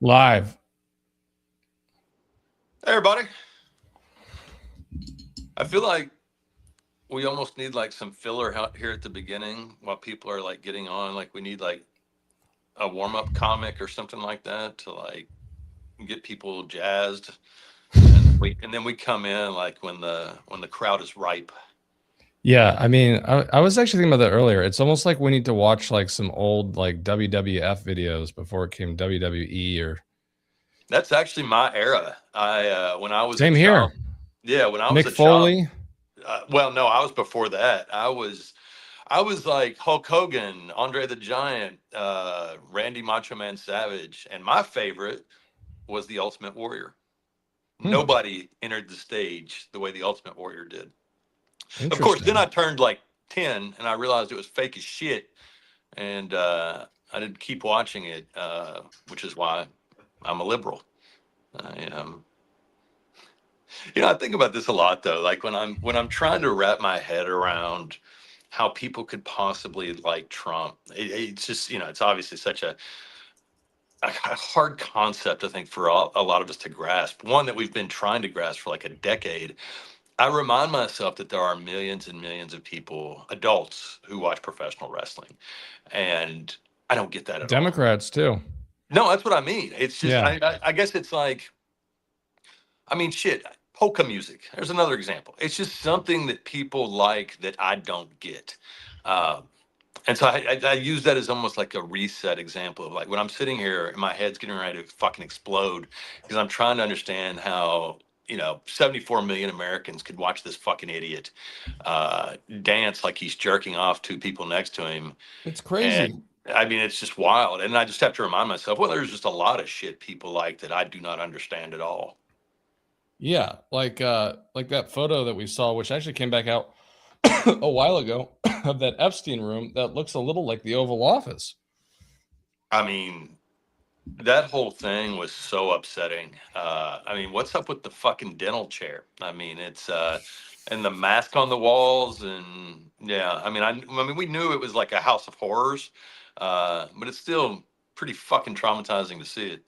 Live. Hey, everybody. I feel like we almost need like some filler here at the beginning while people are like getting on. Like we need like a warm up comic or something like that to like get people jazzed, and then we come in like when the crowd is ripe. Yeah, I mean, I was actually thinking about that earlier. It's almost like we need to watch like some old like WWF videos before it came WWE or. That's actually my era. When I was a Same here. child. Yeah, when I was Mick a child. Foley. Well, no, I was before that. I was like Hulk Hogan, Andre the Giant, Randy Macho Man Savage, and my favorite was the Ultimate Warrior. Nobody entered the stage the way the Ultimate Warrior did. Of course, then I turned like 10 and I realized it was fake as shit. And I didn't keep watching it, which is why I'm a liberal. I think about this a lot though. Like when I'm trying to wrap my head around how people could possibly like Trump, it's just, it's obviously such a hard concept, I think, for a lot of us to grasp. One that we've been trying to grasp for like a decade. I remind myself that there are millions and millions of people, adults, who watch professional wrestling, and I don't get that at all. Democrats too. No, that's what I mean. It's just, I guess it's like, I mean, shit, polka music. There's another example. It's just something that people like that I don't get. And so I use that as almost like a reset example of like when I'm sitting here and my head's getting ready to fucking explode because I'm trying to understand how 74 million Americans could watch this fucking idiot dance like he's jerking off two people next to him. It's crazy. And, I mean, it's just wild. And I just have to remind myself, well, there's just a lot of shit people like that I do not understand at all. Yeah, like that photo that we saw, which actually came back out a while ago, of that Epstein room that looks a little like the Oval Office. I mean, that whole thing was so upsetting. I mean, what's up with the fucking dental chair? I mean, it's and the mask on the walls, and yeah. I mean, we knew it was like a house of horrors, but it's still pretty fucking traumatizing to see it.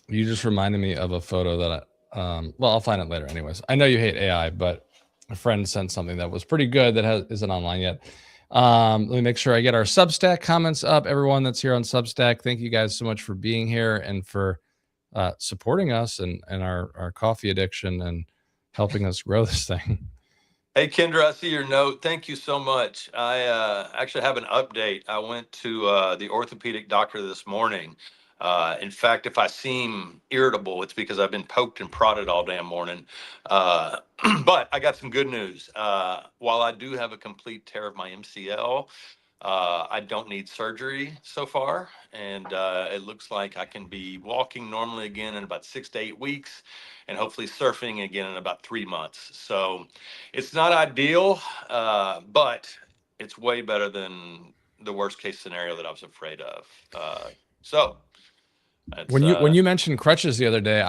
You just reminded me of a photo that well, I'll find it later. Anyways, I know you hate AI, but a friend sent something that was pretty good that isn't online yet. Let me make sure I get our Substack comments up. Everyone that's here on Substack, thank you guys so much for being here and for supporting us and our coffee addiction and helping us grow this thing. Hey, Kendra, I see your note. Thank you so much. I actually have an update. I went to the orthopedic doctor this morning. In fact, if I seem irritable, it's because I've been poked and prodded all damn morning. But I got some good news. While I do have a complete tear of my MCL, I don't need surgery so far. And it looks like I can be walking normally again in about 6 to 8 weeks and hopefully surfing again in about 3 months. So it's not ideal, but it's way better than the worst case scenario that I was afraid of. When you mentioned crutches the other day,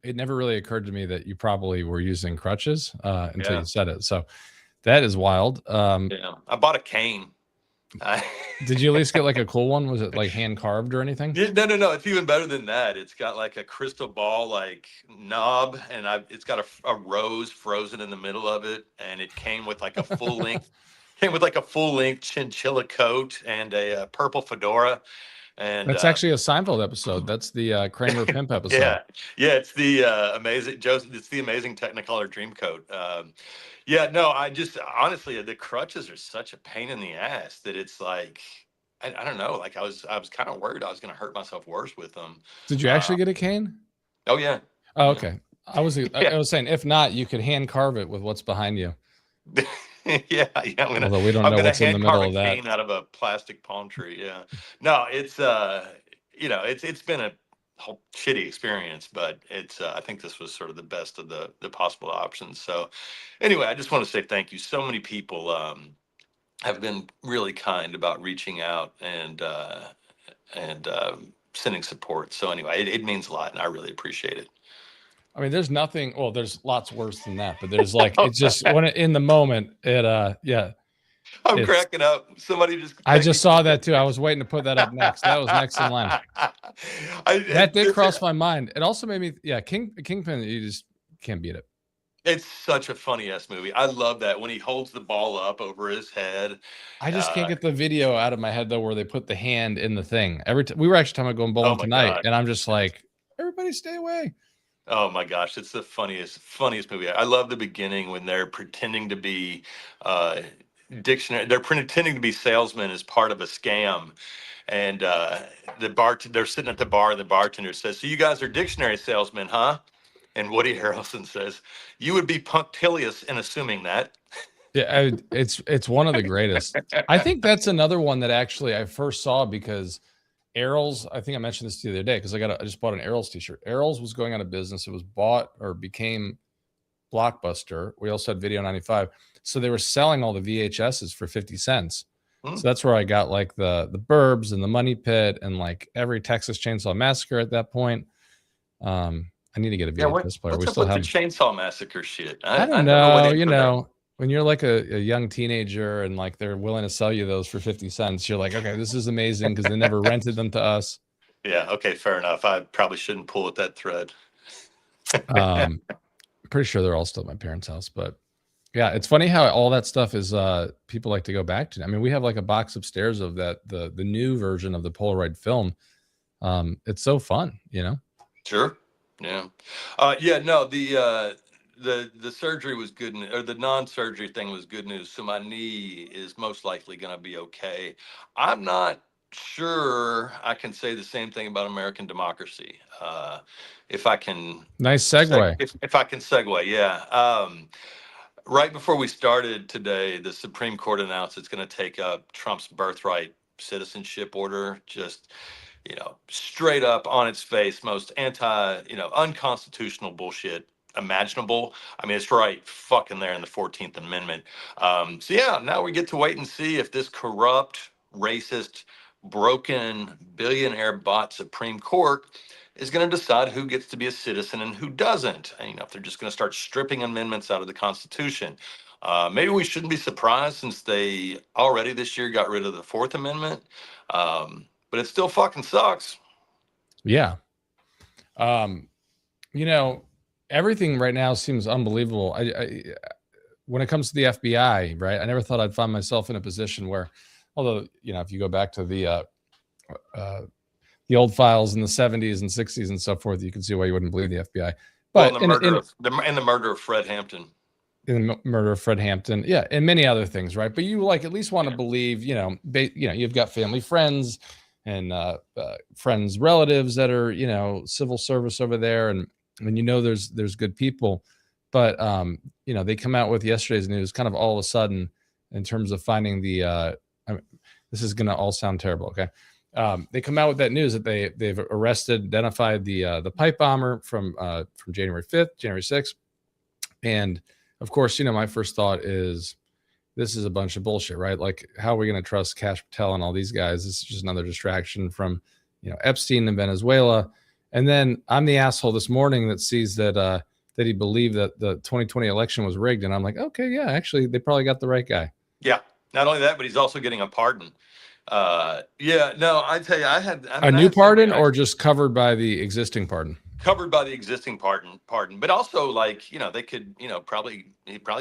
it never really occurred to me that you probably were using crutches until you said it. So that is wild. Yeah, I bought a cane. Did you at least get like a cool one? Was it like hand carved or anything? No. It's even better than that. It's got like a crystal ball like knob, and it's got a rose frozen in the middle of it, and it came with like a full length chinchilla coat and a purple fedora. And that's actually a Seinfeld episode. That's the Kramer Pimp episode. Yeah, it's the amazing Joseph. It's the amazing Technicolor Dreamcoat. I just honestly, the crutches are such a pain in the ass that it's like I don't know. Like I was kind of worried I was going to hurt myself worse with them. Did you actually get a cane? Oh yeah. Oh, okay. I was saying if not, you could hand carve it with what's behind you. Yeah. Although we don't know what's in the middle of that. Cane out of a plastic palm tree. Yeah. No, it's it's been a whole shitty experience, but I think this was sort of the best of the possible options. So anyway, I just want to say thank you. So many people have been really kind about reaching out and sending support. So anyway, it means a lot, and I really appreciate it. I mean, there's nothing. Well, there's lots worse than that, but there's like it's just when in the moment, yeah. I'm cracking up. Somebody I just saw that too. I was waiting to put that up next. That was next in line. That did cross my mind. It also made me, yeah, Kingpin, you just can't beat it. It's such a funny ass movie. I love that when he holds the ball up over his head. I just can't get the video out of my head though, where they put the hand in the thing. Every time we were actually talking about going Oh bowling my tonight, God. and I'm just like, everybody stay away. Oh my gosh, it's the funniest movie. I love the beginning when they're pretending to be uh dictionary. They're pretending to be salesmen as part of a scam. And they're sitting at the bar, and the bartender says, "So you guys are dictionary salesmen, huh?" And Woody Harrelson says, "You would be punctilious in assuming that." Yeah, it's one of the greatest. I think that's another one that actually I first saw because Errol's. I think I mentioned this to you the other day because I just bought an Errol's t-shirt. Errol's was going out of business. It was bought or became Blockbuster. We also had Video 95, so they were selling all the VHSs for 50 cents. Hmm. So that's where I got like the Burbs and the Money Pit and like every Texas Chainsaw Massacre at that point. I need to get a Yeah, VHS player. We what's up still with the have. Chainsaw Massacre shit? I I don't never went know. in You for that. know, when you're like a young teenager and like they're willing to sell you those for 50 cents, you're like, okay, this is amazing because they never rented them to us. Yeah, okay, fair enough. I probably shouldn't pull at that thread. Pretty sure they're all still at my parents' house, but yeah, it's funny how all that stuff is people like to go back to. I mean, we have like a box upstairs of that the new version of the Polaroid film. It's so fun, you know. Sure. Yeah. Yeah, no, the surgery was good or the non-surgery thing was good news. So my knee is most likely going to be okay. I'm not sure I can say the same thing about American democracy. If I can Nice segue. if I can segue, yeah. Right before we started today, the Supreme Court announced it's going to take up Trump's birthright citizenship order. Just, straight up on its face, most unconstitutional bullshit imaginable. I mean, it's right fucking there in the 14th Amendment. So yeah, now we get to wait and see if this corrupt, racist, broken billionaire bought Supreme Court is going to decide who gets to be a citizen and who doesn't. And, if they're just going to start stripping amendments out of the Constitution. Maybe we shouldn't be surprised since they already this year got rid of the Fourth Amendment. But it still fucking sucks. Yeah. Everything right now seems unbelievable. When it comes to the FBI, right? I never thought I'd find myself in a position where, although, if you go back to the old files in the 70s and 60s and so forth, you can see why you wouldn't believe the FBI. But the murder of Fred Hampton. In the murder of Fred Hampton, yeah, and many other things, right? But you at least want to believe, you've got family, friends, and friends, relatives that are, civil service over there, and there's good people. But they come out with yesterday's news, kind of all of a sudden, in terms of finding the. This is going to all sound terrible, okay? They come out with that news that they've identified the pipe bomber from January 5th, January 6th, and of course, my first thought is this is a bunch of bullshit, right? Like, how are we going to trust Kash Patel and all these guys? This is just another distraction from, Epstein in Venezuela. And then I'm the asshole this morning that sees that he believed that the 2020 election was rigged. And I'm like, okay, yeah, actually, they probably got the right guy. Yeah. Not only that, but he's also getting a pardon. Yeah, no, I tell you, a new pardon or just covered by the existing pardon? Covered by the existing pardon, but also they could, he'd probably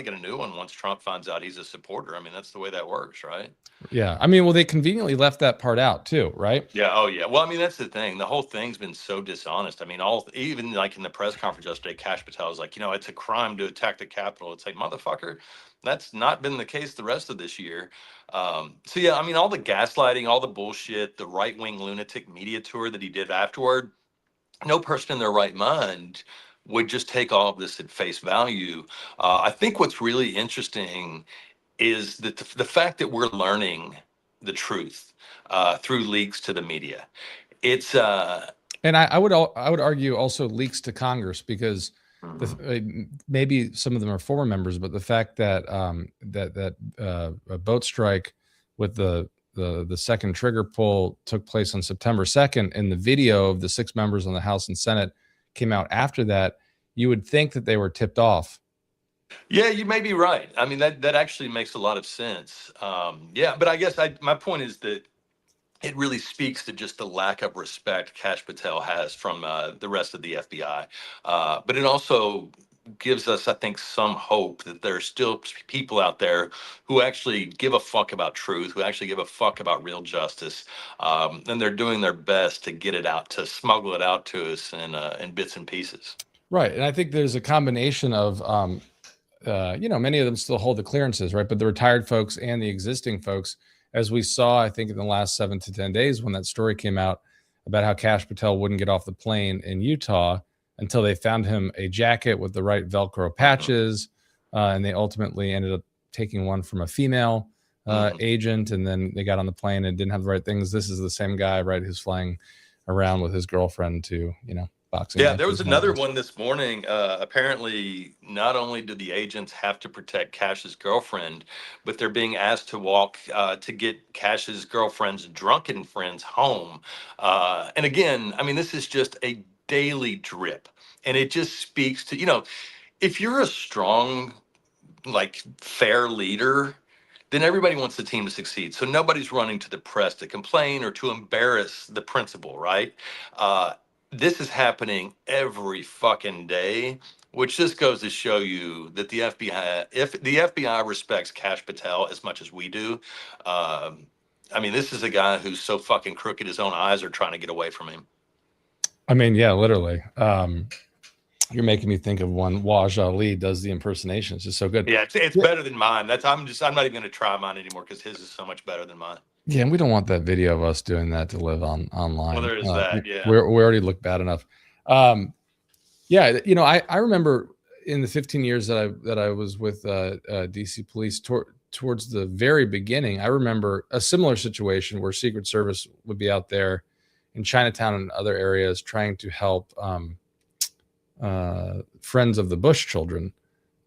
get a new one once Trump finds out he's a supporter. I mean, that's the way that works, right? Yeah. I mean, well, they conveniently left that part out too, right? Yeah. Oh yeah. Well, I mean, that's the thing. The whole thing's been so dishonest. I mean, even like in the press conference yesterday, Kash Patel was like, it's a crime to attack the Capitol. It's like, motherfucker, that's not been the case the rest of this year. So yeah, I mean, all the gaslighting, all the bullshit, the right-wing lunatic media tour that he did afterward, no person in their right mind would just take all of this at face value. I think what's really interesting is that the fact that we're learning the truth through leaks to the media. It's and I would argue also leaks to Congress because maybe some of them are former members, but the fact that a boat strike with the second trigger pull took place on September 2nd, and the video of the 6 members on the House and Senate came out after that, you would think that they were tipped off. Yeah, you may be right. I mean, that actually makes a lot of sense. Yeah, but I guess my point is that it really speaks to just the lack of respect Kash Patel has from the rest of the FBI. But it also gives us, I think, some hope that there are still people out there who actually give a fuck about truth, who actually give a fuck about real justice, and they're doing their best to get it out, to smuggle it out to us in bits and pieces. Right. And I think there's a combination of, many of them still hold the clearances, right? But the retired folks and the existing folks, as we saw, I think in the last 7 to 10 days when that story came out about how Kash Patel wouldn't get off the plane in Utah until they found him a jacket with the right Velcro patches. And they ultimately ended up taking one from a female agent. And then they got on the plane and didn't have the right things. This is the same guy, right, who's flying around with his girlfriend to, boxing. Yeah, there was another one this morning. Apparently, not only do the agents have to protect Cash's girlfriend, but they're being asked to walk to get Cash's girlfriend's drunken friends home. And again, I mean, this is just a daily drip. And it just speaks to, if you're a strong, like, fair leader, then everybody wants the team to succeed. So nobody's running to the press to complain or to embarrass the principal, right? This is happening every fucking day, which just goes to show you that the FBI, if the FBI respects Kash Patel as much as we do, I mean, this is a guy who's so fucking crooked his own eyes are trying to get away from him. I mean, yeah, literally. You're making me think of when Waj Ali does the impersonation. It's just so good. Yeah, it's better than mine. I'm not even going to try mine anymore because his is so much better than mine. Yeah, and we don't want that video of us doing that to live online. Well, there is that. Yeah, we already look bad enough. Yeah, I remember in the 15 years that I was with DC Police towards the very beginning. I remember a similar situation where Secret Service would be out there in Chinatown and other areas trying to help friends of the Bush children,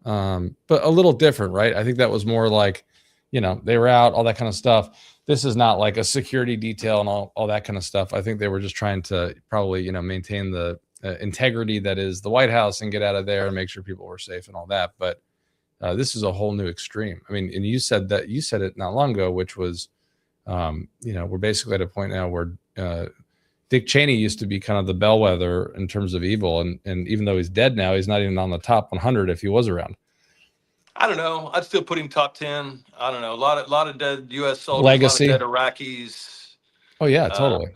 but a little different, right? I think that was more like, they were out, all that kind of stuff. This is not like a security detail and all that kind of stuff. I think they were just trying to probably, maintain the integrity that is the White House and get out of there and make sure people were safe and all that. But this is a whole new extreme. I mean, and you said it not long ago, which was, we're basically at a point now where Dick Cheney used to be kind of the bellwether in terms of evil. And even though he's dead now, he's not even on the top 100 if he was around. I don't know. I'd still put him top 10. I don't know. A lot of dead U.S. soldiers, legacy, a lot of dead Iraqis. Oh yeah, totally.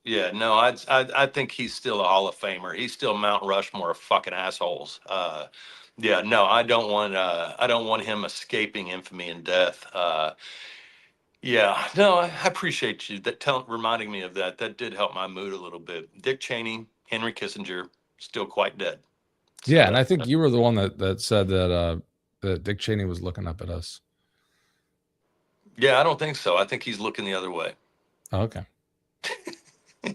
Yeah, no, I think he's still a Hall of Famer. He's still Mount Rushmore of fucking assholes. Yeah, no, I don't want him escaping infamy and death. Yeah, no, I appreciate you reminding me of that. That did help my mood a little bit. Dick Cheney, Henry Kissinger, still quite dead. So yeah, and I think you were the one that said that Dick Cheney was looking up at us. Yeah, I don't think so. I think he's looking the other way. Oh, okay. Yeah.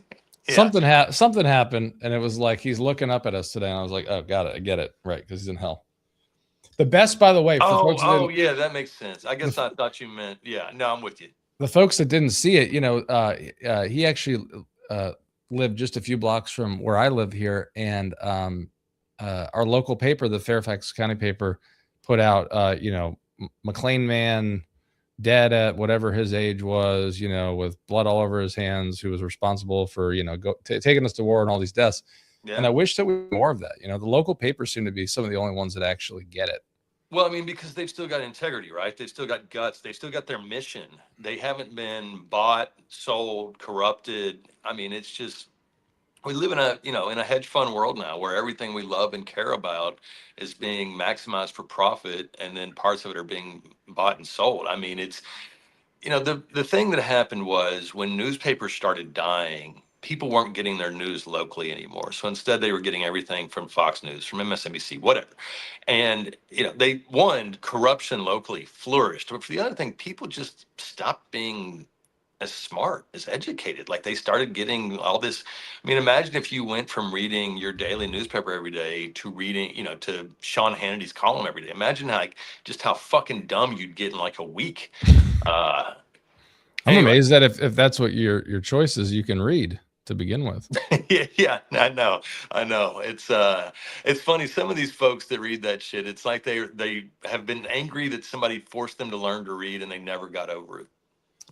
Something happened, and it was like he's looking up at us today, and I was like, "Oh, got it, I get it, right?" Because he's in hell. The best, by the way, for folks yeah, that makes sense. I guess I thought you meant, yeah. No, I'm with you. The folks that didn't see it, he actually lived just a few blocks from where I live here, and our local paper, the Fairfax County paper, put out, McLean man dead at whatever his age was, with blood all over his hands, who was responsible for, taking us to war and all these deaths. Yeah. And I wish that we had more of that. The local papers seem to be some of the only ones that actually get it. Well, I mean, because they've still got integrity, right? They've still got guts. They've still got their mission. They haven't been bought, sold, corrupted. I mean, it's just, we live in a hedge fund world now where everything we love and care about is being maximized for profit, and then parts of it are being bought and sold. I mean, it's, the thing that happened was when newspapers started dying, people weren't getting their news locally anymore. So instead they were getting everything from Fox News, from MSNBC, whatever. And, corruption locally flourished. But for the other thing, people just stopped being as smart, as educated. Like they started getting all this. I mean, imagine if you went from reading your daily newspaper every day to reading, to Sean Hannity's column every day. Imagine just how fucking dumb you'd get in like a week. I'm amazed that if that's what your choice is, you can read to begin with. Yeah, I know. It's funny. Some of these folks that read that shit, it's like they have been angry that somebody forced them to learn to read and they never got over it.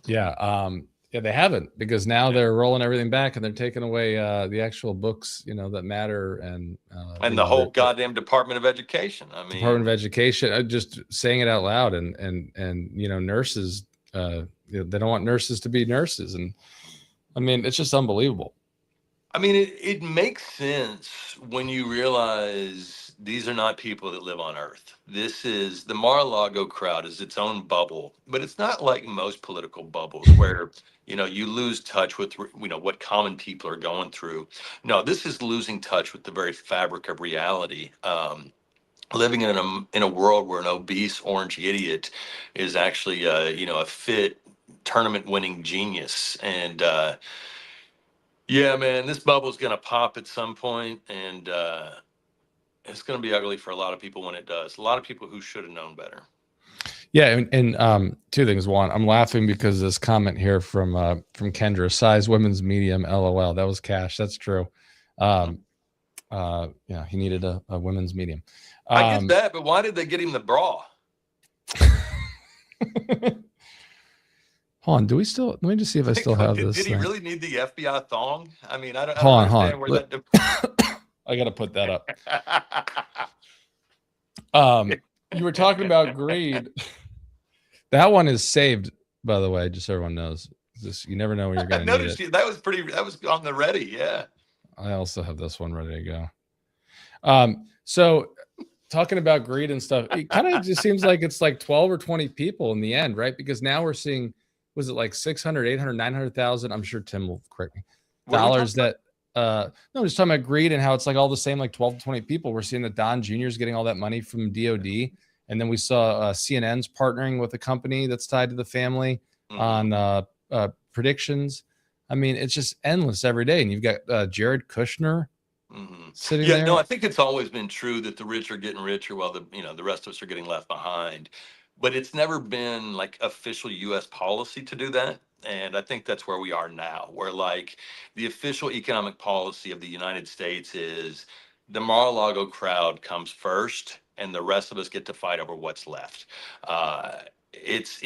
Yeah. Yeah, they haven't, because now they're rolling everything back and they're taking away the actual books, that matter, and And the whole goddamn Department of Education. I Department mean, of Education. Just saying it out loud, and nurses. They don't want nurses to be nurses, and I mean, it's just unbelievable. I mean, it makes sense when you realize these are not people that live on Earth. This is the Mar-a-Lago crowd is its own bubble, but it's not like most political bubbles where you lose touch with what common people are going through. No, this is losing touch with the very fabric of reality. Living in a world where an obese orange idiot is actually a fit tournament winning genius. And yeah, man, this bubble's gonna pop at some point, and it's gonna be ugly for a lot of people when it does. A lot of people who should have known better. Yeah, and two things. One, I'm laughing because this comment here from Kendra: size women's medium, LOL. That was Cash. That's true. Yeah, he needed a women's medium. I get that, but why did they get him the bra? Hold on, do we still? Let me just see if I still have this. Did he really need the FBI thong? I mean, I don't Hold understand on. where that. I got to put that up. You were talking about greed. That one is saved, by the way, just so everyone knows. You never know when you're going to need it. That was on the ready, yeah. I also have this one ready to go. So talking about greed and stuff, it kind of just seems like it's like 12 or 20 people in the end, right? Because now we're seeing, was it like 600, 800, 900,000? I'm sure Tim will correct me. Dollars that, no, I'm just talking about greed and how it's like all the same, like 12 to 20 people. We're seeing that Don Jr. is getting all that money from DOD. And then we saw CNN's partnering with a company that's tied to the family on predictions. I mean, it's just endless every day. And you've got Jared Kushner sitting there. No, I think it's always been true that the rich are getting richer while the rest of us are getting left behind. But it's never been like official U.S. policy to do that. And I think that's where we are now, where like the official economic policy of the United States is the Mar-a-Lago crowd comes first and the rest of us get to fight over what's left. It's,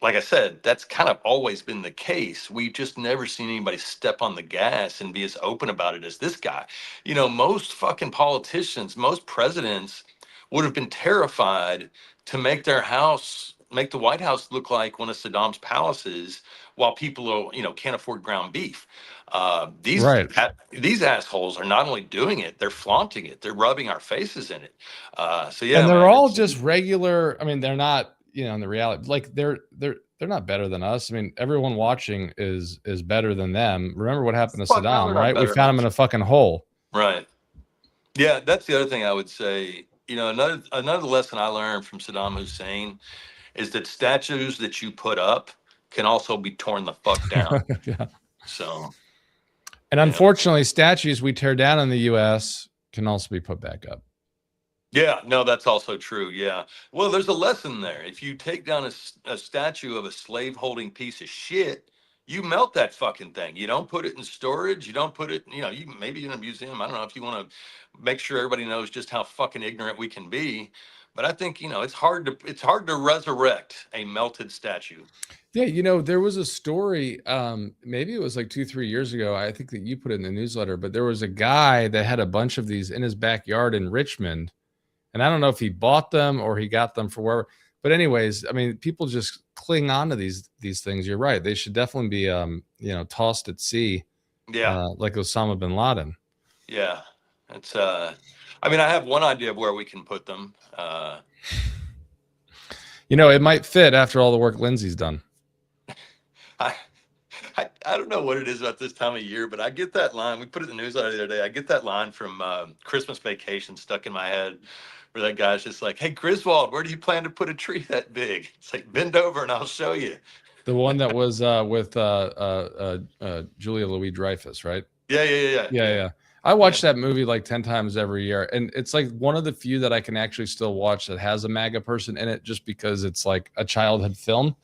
like I said, that's kind of always been the case. We just never seen anybody step on the gas and be as open about it as this guy. Most fucking politicians, most presidents would have been terrified to make the White House look like one of Saddam's palaces while people are, can't afford ground beef. These assholes are not only doing it, they're flaunting it. They're rubbing our faces in it. So yeah, and they're all just regular. I mean, they're not, in the reality, like they're not better than us. I mean, everyone watching is better than them. Remember what happened to Saddam, right? We found him in a fucking hole. Right. Yeah, that's the other thing I would say. Another lesson I learned from Saddam Hussein is that statues that you put up can also be torn the fuck down. Yeah. So. And unfortunately, statues we tear down in the U.S. can also be put back up. Yeah, no, that's also true. Yeah. Well, there's a lesson there. If you take down a statue of a slave-holding piece of shit, you melt that fucking thing. You don't put it in storage. You don't put it, you maybe in a museum. I don't know if you want to make sure everybody knows just how fucking ignorant we can be. But I think, it's hard to resurrect a melted statue. Yeah, there was a story, maybe it was like 2-3 years ago. I think that you put it in the newsletter, but there was a guy that had a bunch of these in his backyard in Richmond. And I don't know if he bought them or he got them for wherever. But anyways, I mean, people just cling on to these things. You're right. They should definitely be, tossed at sea. Yeah. Like Osama bin Laden. Yeah. It's, I have one idea of where we can put them. It might fit after all the work Lindsay's done. I don't know what it is about this time of year, but I get that line. We put it in the newsletter the other day. I get that line from Christmas Vacation stuck in my head where that guy's just like, "Hey, Griswold, where do you plan to put a tree that big?" It's like, bend over and I'll show you. The one that was with Julia Louis-Dreyfus, right? Yeah. I watch that movie like 10 times every year. And it's like one of the few that I can actually still watch that has a MAGA person in it just because it's like a childhood film.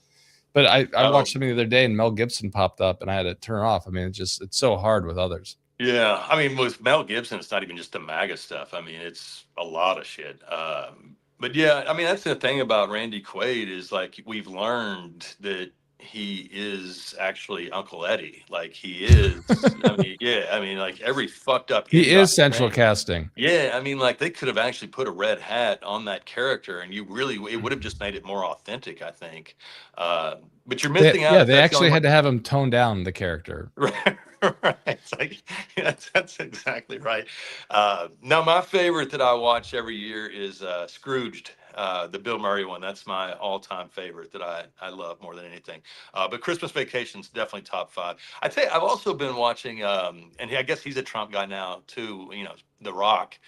But I watched something the other day and Mel Gibson popped up and I had to turn it off. I mean, it's so hard with others. Yeah. With Mel Gibson, it's not even just the MAGA stuff. It's a lot of shit. But yeah, that's the thing about Randy Quaid is like, we've learned that he is actually Uncle Eddie. Like he is. I mean, yeah. I mean, like every fucked up He idiotic is central thing. casting. Yeah, I mean, like they could have actually put a red hat on that character, and you really it would have just made it more authentic, I think. Uh, but you're missing out Yeah, if they that's the only actually one. had to have him tone down the character. Right, right. It's like, yeah, that's exactly right. Now, my favorite that I watch every year is Scrooged, the Bill Murray one. That's my all-time favorite that I love more than anything. But Christmas Vacation's definitely top five. I'd say I've also been watching, and I guess he's a Trump guy now too. You know, The Rock.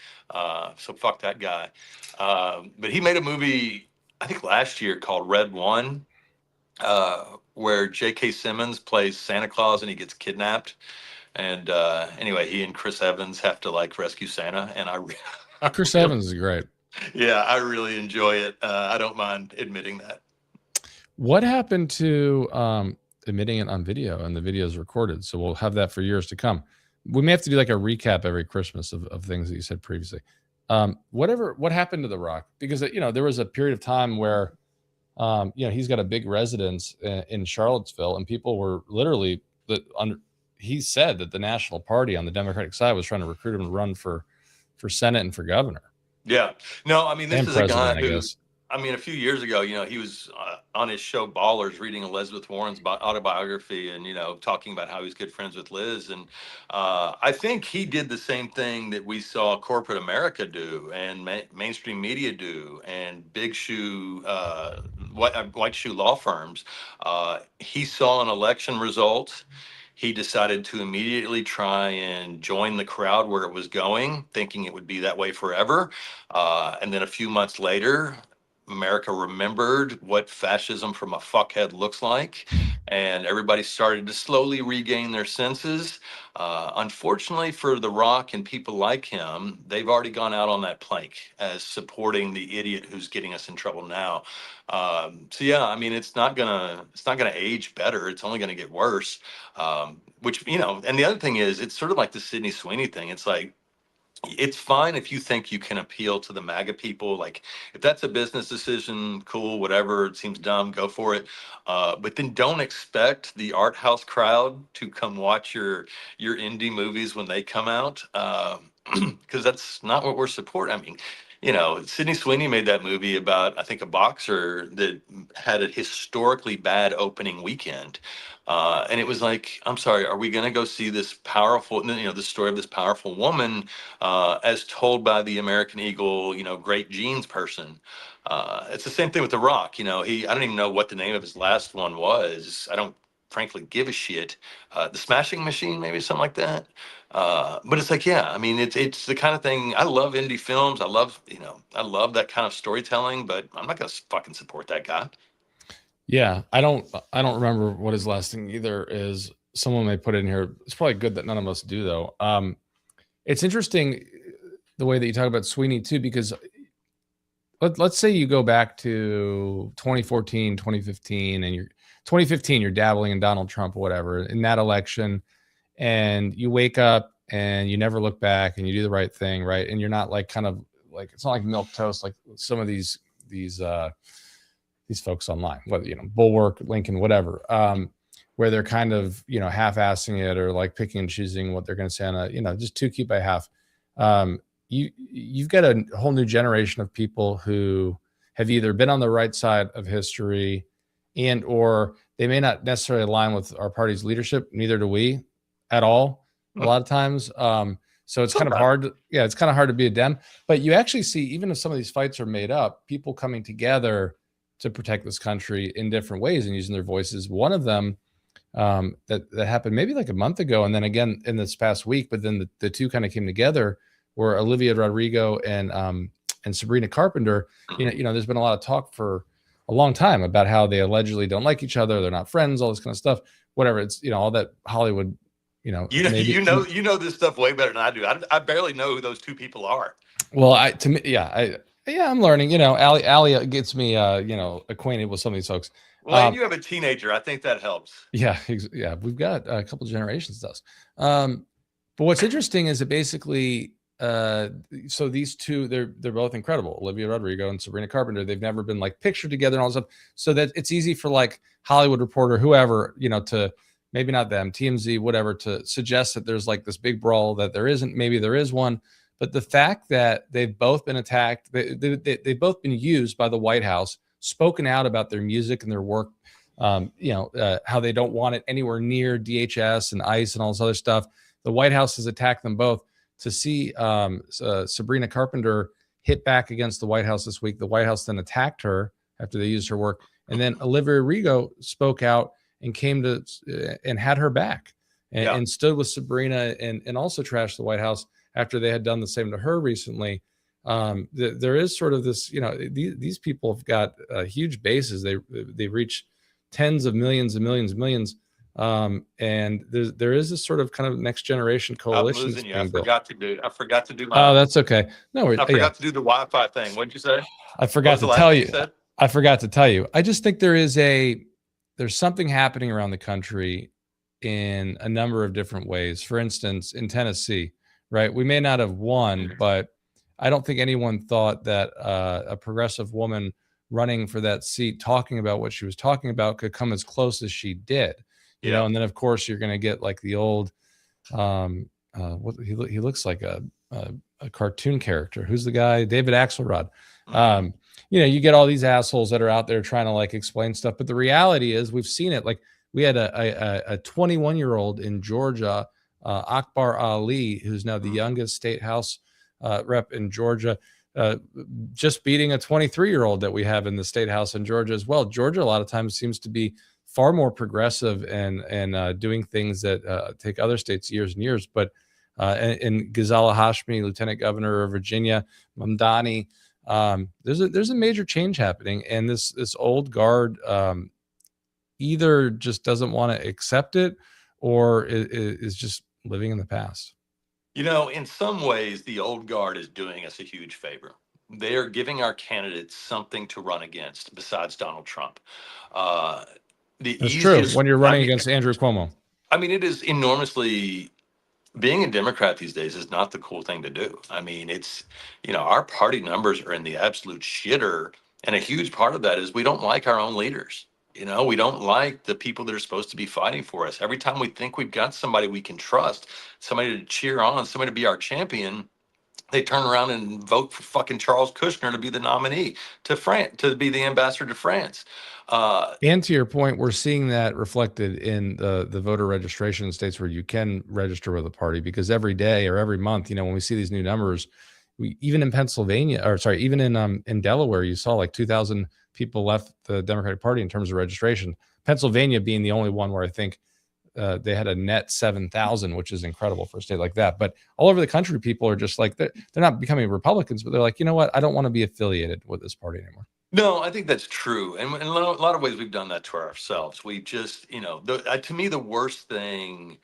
So fuck that guy. But he made a movie, I think last year, called Red One, where J.K. Simmons plays Santa Claus and he gets kidnapped. And anyway, he and Chris Evans have to like rescue Santa, and I Chris really, Evans is great. yeah, I really enjoy it. I don't mind admitting that. What happened to admitting it on video, and the video is recorded? So we'll have that for years to come. We may have to do like a recap every Christmas of things that you said previously. What happened to The Rock? Because there was a period of time where he's got a big residence in Charlottesville, and people were literally he said that the National Party on the Democratic side was trying to recruit him to run for Senate and for governor Yeah. No, I mean, this and is a guy president, I who, guess. I mean, a few years ago, he was on his show Ballers reading Elizabeth Warren's autobiography and, talking about how he's good friends with Liz. And I think he did the same thing that we saw corporate America do and mainstream media do and big shoe, white shoe law firms. He saw an election result. He decided to immediately try and join the crowd where it was going, thinking it would be that way forever. And then a few months later, America remembered what fascism from a fuckhead looks like, and everybody started to slowly regain their senses. Unfortunately for The Rock and people like him, they've already gone out on that plank as supporting the idiot who's getting us in trouble now. So yeah, I mean, it's not gonna age better. It's only gonna get worse. Which and the other thing is, it's sort of like the Sydney Sweeney thing. It's like it's fine if you think you can appeal to the MAGA people. Like, if that's a business decision, cool, whatever. It seems dumb, go for it. But then don't expect the art house crowd to come watch your indie movies when they come out, because that's not what we're supporting. I mean, Sydney Sweeney made that movie about, I think, a boxer that had a historically bad opening weekend. And it was like, I'm sorry, are we going to go see this powerful, the story of this powerful woman as told by the American Eagle, great genes person? It's the same thing with The Rock. I don't even know what the name of his last one was. I don't frankly give a shit. The Smashing Machine, maybe something like that. But it's like, yeah, I mean, it's the kind of thing. I love indie films. I love that kind of storytelling, but I'm not going to fucking support that guy. Yeah, I don't remember what his last thing either is. Someone may put it in here. It's probably good that none of us do though. It's interesting the way that you talk about Sweeney too, because let's say you go back to 2014, 2015, and 2015, you're dabbling in Donald Trump or whatever in that election, and you wake up and you never look back and you do the right thing, right? And you're not like kind of like, it's not like milk toast like some of these folks online, whether Bulwark, Lincoln, whatever, where they're kind of half-assing it or like picking and choosing what they're going to say on a just two keep by half. You've got a whole new generation of people who have either been on the right side of history and or they may not necessarily align with our party's leadership. Neither do we at all a lot of times. So it's kind of hard. It's kind of hard to be a Dem, but you actually see, even if some of these fights are made up, people coming together to protect this country in different ways and using their voices. One of them that happened maybe like a month ago, and then again in this past week, but then the two kind of came together, were Olivia Rodrigo and Sabrina Carpenter. There's been a lot of talk for a long time about how they allegedly don't like each other, they're not friends, all this kind of stuff. Whatever, it's all that Hollywood. You know this stuff way better than I do. I barely know who those two people are. Well, I'm learning. Ali gets me acquainted with some of these folks. Well, you have a teenager. I think that helps. Yeah, we've got a couple generations of us. But what's interesting is that basically uh, so these two, they're both incredible. Olivia Rodrigo and Sabrina Carpenter. They've never been like pictured together and all this stuff. So that it's easy for like Hollywood Reporter, whoever, to maybe not them, TMZ, whatever, to suggest that there's like this big brawl that there isn't. Maybe there is one, but the fact that they've both been attacked, they've both been used by the White House, spoken out about their music and their work. How they don't want it anywhere near DHS and ICE and all this other stuff. The White House has attacked them both. To see Sabrina Carpenter hit back against the White House this week, the White House then attacked her after they used her work, and then Olivia Rodrigo spoke out and came to and had her back and stood with Sabrina and also trashed the White House after they had done the same to her recently. There is sort of this, these people have got huge bases. They reach tens of millions and millions and millions. And there is this sort of kind of next generation coalition. I'm losing you. I forgot to do my. Oh, that's okay. No, I forgot to do the Wi-Fi thing. What'd you say? I forgot to tell you. I forgot to tell you. I just think there's something happening around the country in a number of different ways. For instance, in Tennessee, right? We may not have won, but I don't think anyone thought that a progressive woman running for that seat, talking about what she was talking about, could come as close as she did. And then of course you're going to get like the old, what he looks like a cartoon character. Who's the guy? David Axelrod. You get all these assholes that are out there trying to like explain stuff, but the reality is we've seen it. Like we had a 21-year-old in Georgia, Akbar Ali, who's now the youngest state house rep in Georgia, just beating a 23-year-old that we have in the state house in Georgia as well. Georgia a lot of times seems to be far more progressive and doing things that take other states years and years. But in Ghazala Hashmi, Lieutenant Governor of Virginia, Mamdani, there's a major change happening, and this old guard either just doesn't want to accept it or is just living in the past. In some ways, the old guard is doing us a huge favor. They are giving our candidates something to run against besides Donald Trump. That's true. When you're running against Andrew Cuomo. I mean, it is enormously. Being a Democrat these days is not the cool thing to do. I mean, it's, our party numbers are in the absolute shitter. And a huge part of that is we don't like our own leaders. We don't like the people that are supposed to be fighting for us. Every time we think we've got somebody we can trust, somebody to cheer on, somebody to be our champion, they turn around and vote for fucking Charles Kushner to be the nominee to France, to be the ambassador to France. And to your point, we're seeing that reflected in the voter registration in states where you can register with a party, because every day or every month, when we see these new numbers, even in Pennsylvania, even in Delaware, you saw like 2,000 people left the Democratic Party in terms of registration. Pennsylvania being the only one where I think they had a net 7,000, which is incredible for a state like that. But all over the country, people are just like, they're not becoming Republicans, but they're like, you know what? I don't want to be affiliated with this party anymore. No, I think that's true. And in a lot of ways, we've done that to ourselves. We just, to me, the worst thing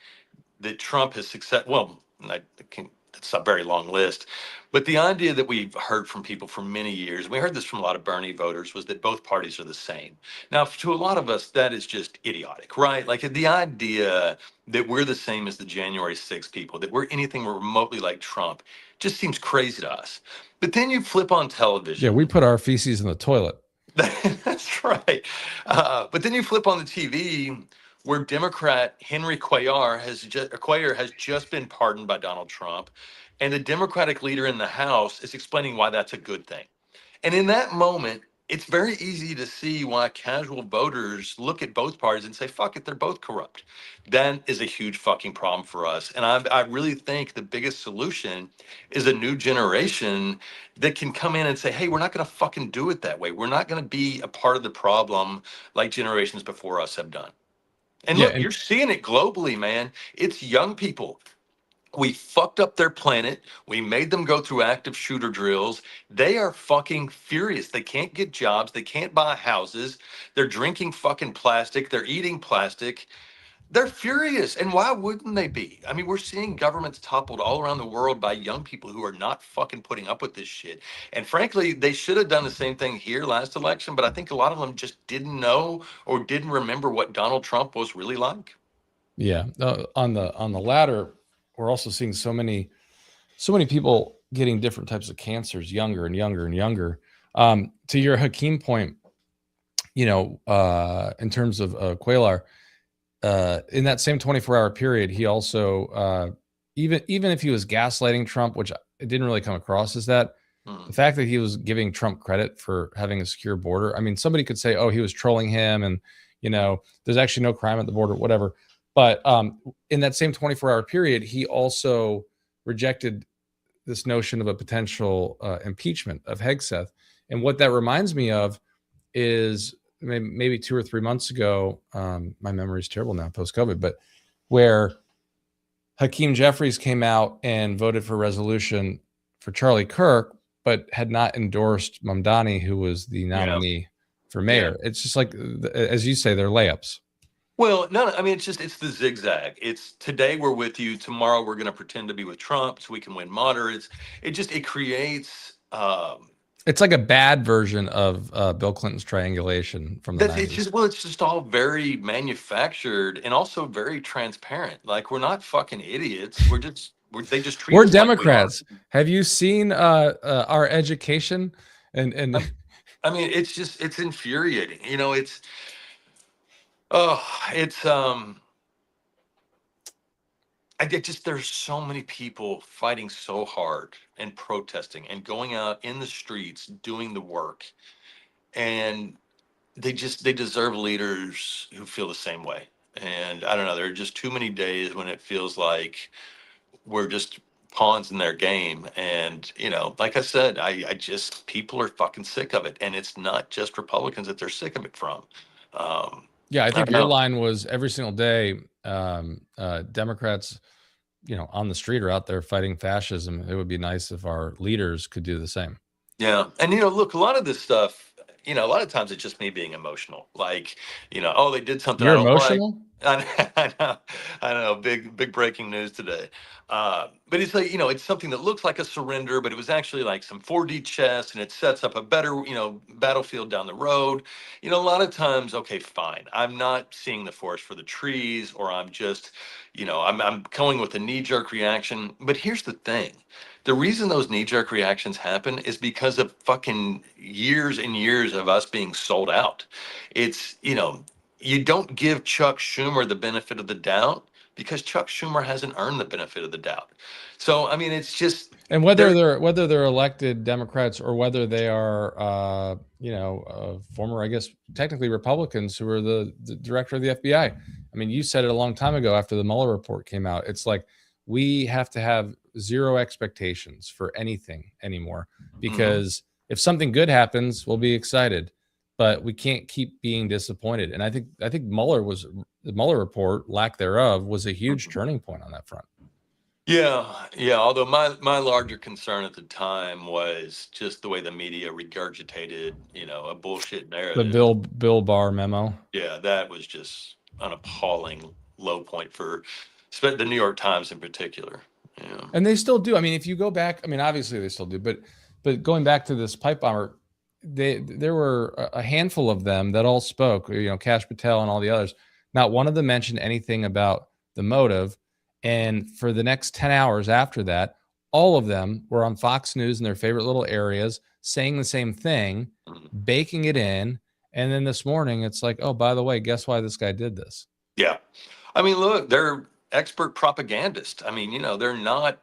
that Trump has it's a very long list, but the idea that we've heard from people for many years, we heard this from a lot of Bernie voters, was that both parties are the same. Now, to a lot of us, that is just idiotic, right? Like the idea that we're the same as the January 6th people, that we're anything remotely like Trump, just seems crazy to us. But then you flip on television. Yeah, we put our feces in the toilet. That's right. But then you flip on the TV where Democrat Henry Cuellar has just been pardoned by Donald Trump, and the Democratic leader in the House is explaining why that's a good thing. And in that moment, it's very easy to see why casual voters look at both parties and say, fuck it, they're both corrupt. That is a huge fucking problem for us. And I really think the biggest solution is a new generation that can come in and say, hey, we're not going to fucking do it that way. We're not going to be a part of the problem like generations before us have done. And look, you're seeing it globally, man. It's young people. We fucked up their planet. We made them go through active shooter drills. They are fucking furious. They can't get jobs. They can't buy houses. They're drinking fucking plastic. They're eating plastic. They're furious. And why wouldn't they be? I mean, we're seeing governments toppled all around the world by young people who are not fucking putting up with this shit. And frankly, they should have done the same thing here last election, but I think a lot of them just didn't know or didn't remember what Donald Trump was really like. Yeah. On the latter, we're also seeing so many so many people getting different types of cancers younger and younger and younger. To your Hakeem point, in terms of Quaylar, in that same 24-hour period, he also, even if he was gaslighting Trump, which it didn't really come across as that, the fact that he was giving Trump credit for having a secure border. I mean, somebody could say, oh, he was trolling him and, there's actually no crime at the border, whatever. But in that same 24-hour period, he also rejected this notion of a potential impeachment of Hegseth. And what that reminds me of is maybe 2 or 3 months ago, my memory is terrible now post-COVID, but where Hakeem Jeffries came out and voted for a resolution for Charlie Kirk, but had not endorsed Mamdani, who was the nominee for mayor. Yeah. It's just like, as you say, they're layups. Well, no, I mean, it's the zigzag. It's today we're with you. Tomorrow we're going to pretend to be with Trump so we can win moderates. It creates. It's like a bad version of Bill Clinton's triangulation from the 90s. It's just all very manufactured and also very transparent. Like, we're not fucking idiots. They just treat we're us Democrats. Like we have you seen our education? And I mean, it's infuriating. There's so many people fighting so hard and protesting and going out in the streets doing the work, and they deserve leaders who feel the same way. And I don't know, there are just too many days when it feels like we're just pawns in their game. And like I said, I just, people are fucking sick of it, and it's not just Republicans that they're sick of it from. Yeah, I think your line was every single day, Democrats, on the street or out there fighting fascism. It would be nice if our leaders could do the same. Yeah. And, look, a lot of this stuff, a lot of times it's just me being emotional. Like, oh, they did something You're I don't emotional? like. I know. Big breaking news today. But it's like, it's something that looks like a surrender, but it was actually like some 4D chess, and it sets up a better, battlefield down the road. A lot of times, okay, fine. I'm not seeing the forest for the trees, or I'm just, I'm going with a knee-jerk reaction. But here's the thing. The reason those knee-jerk reactions happen is because of fucking years and years of us being sold out. It's, you don't give Chuck Schumer the benefit of the doubt because Chuck Schumer hasn't earned the benefit of the doubt. So, I mean, it's just. And whether they're elected Democrats or whether they are, former, I guess, technically Republicans who are the director of the FBI. I mean, you said it a long time ago after the Mueller report came out. It's like, we have to have zero expectations for anything anymore, because if something good happens, we'll be excited, but we can't keep being disappointed. And I think the Mueller report, lack thereof, was a huge turning point on that front. Yeah. Although my larger concern at the time was just the way the media regurgitated, a bullshit narrative. The Bill Barr memo. Yeah, that was just an appalling low point for the New York Times in particular. Yeah. And they still do. I mean, if you go back, I mean, obviously they still do, but going back to this pipe bomber, there were a handful of them that all spoke, Kash Patel and all the others. Not one of them mentioned anything about the motive. And for the next 10 hours after that, all of them were on Fox News in their favorite little areas, saying the same thing, baking it in. And then this morning, it's like, oh, by the way, guess why this guy did this? Yeah. I mean, look, they're expert propagandists. I mean, they're not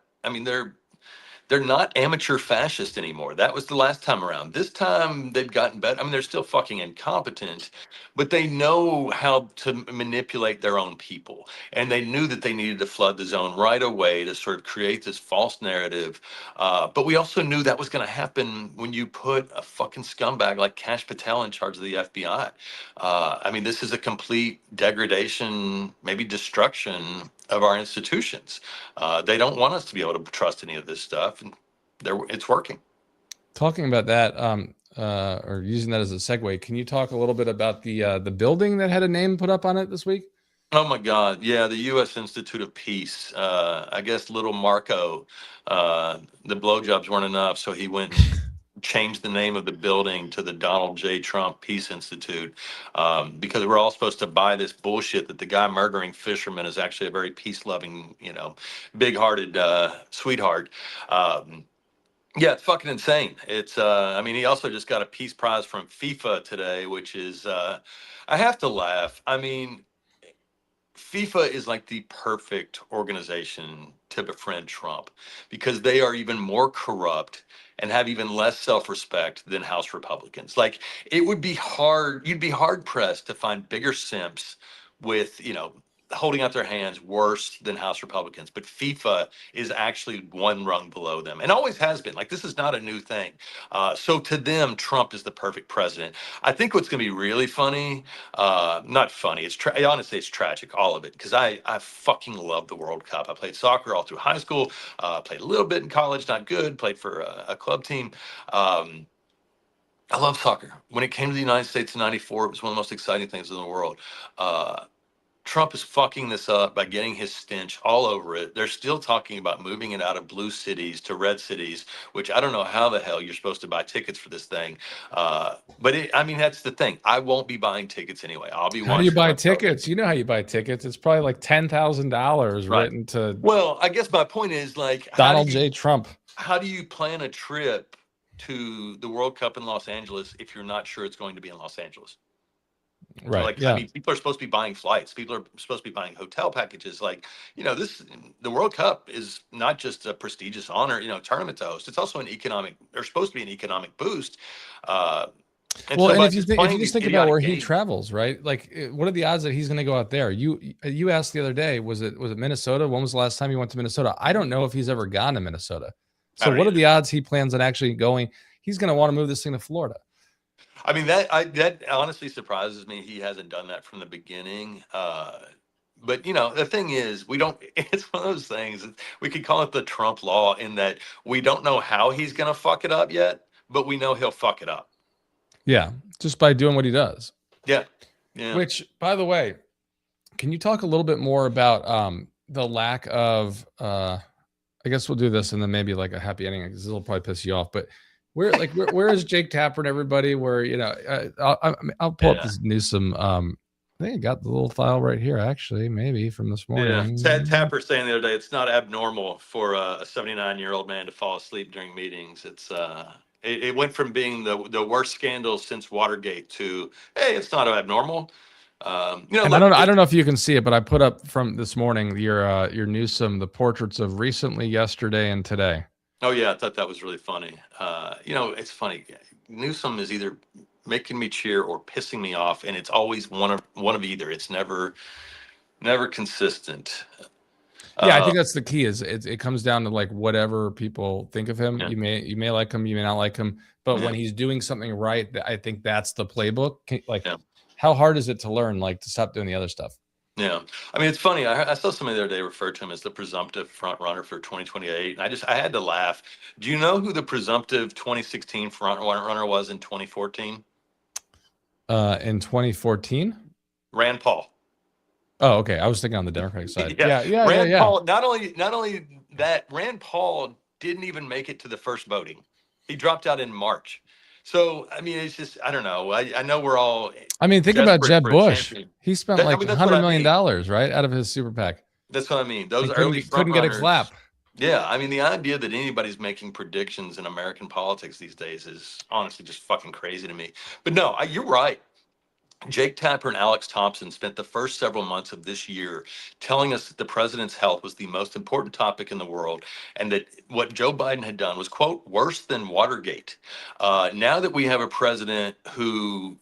amateur fascists anymore. That was the last time around. This time they've gotten better. I mean, they're still fucking incompetent, but they know how to manipulate their own people. And they knew that they needed to flood the zone right away to sort of create this false narrative. But we also knew that was going to happen when you put a fucking scumbag like Kash Patel in charge of the FBI. I mean, this is a complete degradation, maybe destruction of our institutions. They don't want us to be able to trust any of this stuff, and it's working. Talking about that, or using that as a segue, can you talk a little bit about the building that had a name put up on it this week? Oh my God, yeah, the U.S. Institute of Peace. I guess little Marco, the blowjobs weren't enough, so he went and change the name of the building to the Donald J. Trump Peace Institute, because we're all supposed to buy this bullshit that the guy murdering fishermen is actually a very peace-loving, big-hearted sweetheart. Yeah, it's fucking insane. I mean, he also just got a peace prize from FIFA today, which is, I have to laugh. I mean, FIFA is like the perfect organization to befriend Trump because they are even more corrupt and have even less self-respect than House Republicans. Like it would be hard, you'd be hard pressed to find bigger simps with, holding out their hands worse than House Republicans. But FIFA is actually one rung below them and always has been. Like this is not a new thing. So to them, Trump is the perfect president. I think what's going to be really funny, not funny, honestly, it's tragic, all of it, because I fucking love the World Cup. I played soccer all through high school, played a little bit in college, not good, played for a club team. I love soccer. When it came to the United States in '94, it was one of the most exciting things in the world. Trump is fucking this up by getting his stench all over it. They're still talking about moving it out of blue cities to red cities, which I don't know how the hell you're supposed to buy tickets for this thing. I mean, that's the thing. I won't be buying tickets anyway. I'll be How do you watching buy my television. tickets? You know how you buy tickets. It's probably like $10,000 Right. written to Well, I guess my point is like, Donald J. Trump. how do you plan a trip to the World Cup in Los Angeles if you're not sure it's going to be in Los Angeles? Right. Like, I Yeah. mean, people are supposed to be buying flights. People are supposed to be buying hotel packages. Like, the World Cup is not just a prestigious honor, tournament to host. It's also there's supposed to be an economic boost. And Well, so and by if you just think if playing you just these think about idiotic where he games, travels, right? Like, what are the odds that he's going to go out there? You asked the other day, was it Minnesota? When was the last time you went to Minnesota? I don't know if he's ever gone to Minnesota. I So, don't what are either. the odds he plans on actually going? He's going to want to move this thing to Florida. I mean, that honestly surprises me. He hasn't done that from the beginning. But the thing is, we don't. It's one of those things. We could call it the Trump law in that we don't know how he's going to fuck it up yet, but we know he'll fuck it up. Yeah, just by doing what he does. Yeah, yeah. Which, by the way, can you talk a little bit more about the lack of? I guess we'll do this and then maybe like a happy ending because this will probably piss you off. But where is Jake Tapper and everybody? Where I'll pull up Yeah. this Newsom. I think I got the little file right here, actually, maybe from this morning. Yeah, Tapper saying the other day, it's not abnormal for a 79-year-old man to fall asleep during meetings. It went from being the worst scandal since Watergate to, hey, it's not abnormal. And I don't know if you can see it, but I put up from this morning your Newsom, the portraits of recently, yesterday, and today. Oh yeah, I thought that was really funny. It's funny. Newsom is either making me cheer or pissing me off, and it's always one of either. It's never consistent. Yeah, I think that's the key. Is it comes down to like whatever people think of him. Yeah. You may like him, you may not like him, but when he's doing something right, I think that's the playbook. How hard is it to learn, like to stop doing the other stuff? Yeah, I mean, it's funny. I saw somebody the other day refer to him as the presumptive front runner for 2028, and I had to laugh. Do you know who the presumptive 2016 front runner was in 2014? In 2014. Rand Paul. Oh, okay. I was thinking on the Democratic side. Yeah. Yeah. Paul. Not only that, Rand Paul didn't even make it to the first voting. He dropped out in March. So I mean, it's just I don't know. I know we're all. I mean, think about Jeb Bush. He spent like $100 million, right, out of his super PAC. That's what I mean. Those early couldn't get a clap. Yeah, I mean, the idea that anybody's making predictions in American politics these days is honestly just fucking crazy to me. But no, you're right. Jake Tapper and Alex Thompson spent the first several months of this year telling us that the president's health was the most important topic in the world and that what Joe Biden had done was, quote, worse than Watergate. Now that we have a president who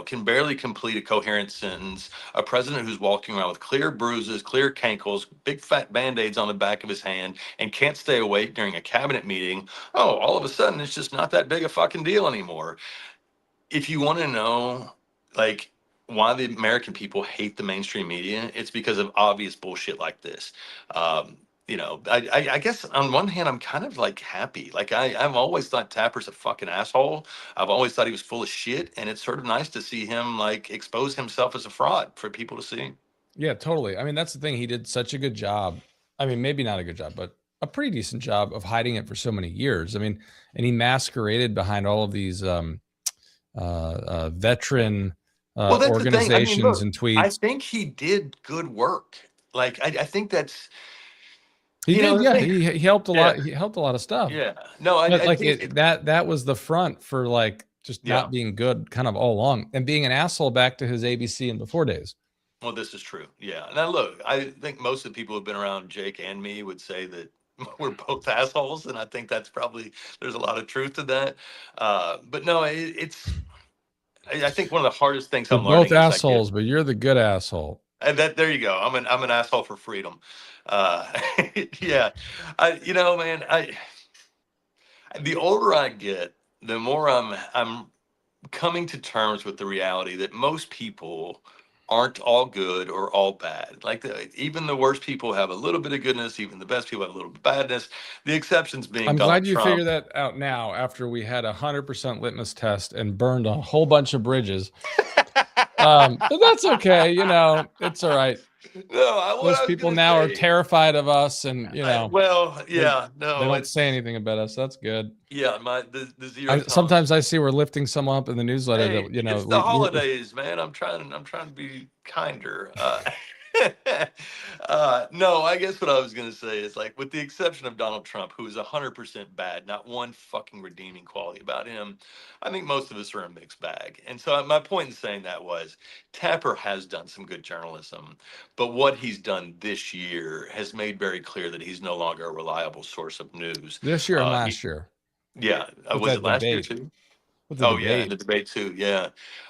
can barely complete a coherent sentence, a president who's walking around with clear bruises, clear cankles, big fat Band-Aids on the back of his hand, and can't stay awake during a cabinet meeting, all of a sudden it's just not that big a fucking deal anymore. If you want to know, like, why the American people hate the mainstream media, it's because of obvious bullshit like this. I guess on one hand, I'm kind of like happy. Like I've always thought Tapper's a fucking asshole. I've always thought he was full of shit. And it's sort of nice to see him like expose himself as a fraud for people to see. Yeah, totally. I mean, that's the thing. He did such a good job. I mean, maybe not a good job, but a pretty decent job of hiding it for so many years. I mean, and he masqueraded behind all of these veteran Well, that's the thing. I mean, organizations look, and I tweets. think he did good work. Like, I think that's, He did, the yeah. thing. He helped a Yeah. lot. He helped a lot of stuff. Yeah. No, But I like think it, that was the front for like just yeah. not being good kind of all along and being an asshole back to his ABC and before days. Well, this is true. Yeah. Now, look, I think most of the people who've been around Jake and me would say that we're both assholes. And I think that's probably, there's a lot of truth to that. But no, I think one of the hardest things We're I'm both learning as I get, assholes, but you're the good asshole. and that, there you go. I'm an asshole for freedom. Uh, yeah. Man, the older I get, the more I'm coming to terms with the reality that most people aren't all good or all bad. Like even the worst people have a little bit of goodness. Even the best people have a little bit of badness. The exceptions being I'm Donald glad you Trump. figured that out now after we had 100% litmus test and burned a whole bunch of bridges. But that's okay. It's all right. No, what Those I was people gonna now are say. terrified of us, and Well, they, yeah, they no, don't say it's anything about us. That's good. yeah, the zero tolerance. Sometimes I see we're lifting someone up in the newsletter Hey, that it's the holidays, man. I'm trying to be kinder. No, I guess what I was gonna say is like, with the exception of Donald Trump, who is 100% bad, not one fucking redeeming quality about him. I think most of us are a mixed bag. And so my point in saying that was, Tapper has done some good journalism, but what he's done this year has made very clear that he's no longer a reliable source of news. this year and He, last year yeah, with was that it last year debate. too? With the Oh yeah, and debate. the debate too. Yeah.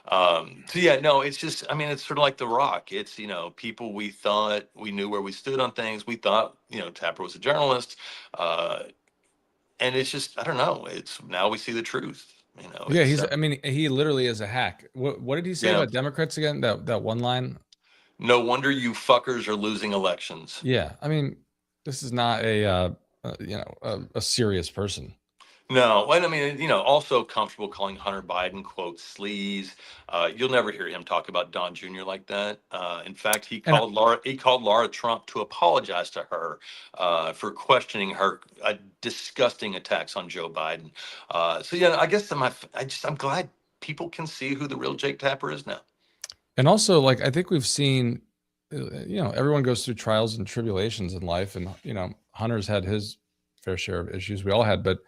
So yeah, no, it's just, I mean, it's sort of like The Rock. It's, people we thought we knew where we stood on things. We thought, Tapper was a journalist. Uh, and it's just, I don't know. It's now we see the truth. Yeah, I mean, he literally is a hack. What did he say Yeah. about Democrats again? That one line. No wonder you fuckers are losing elections. Yeah, I mean, this is not a serious person. No, and I mean, also comfortable calling Hunter Biden, quote, sleaze. You'll never hear him talk about Don Jr. like that. In fact, And He called Laura Trump to apologize to her for questioning her disgusting attacks on Joe Biden. So yeah, I guess I'm glad people can see who the real Jake Tapper is now. and also, like, I think we've seen, everyone goes through trials and tribulations in life, and Hunter's had his fair share of issues. We all had, but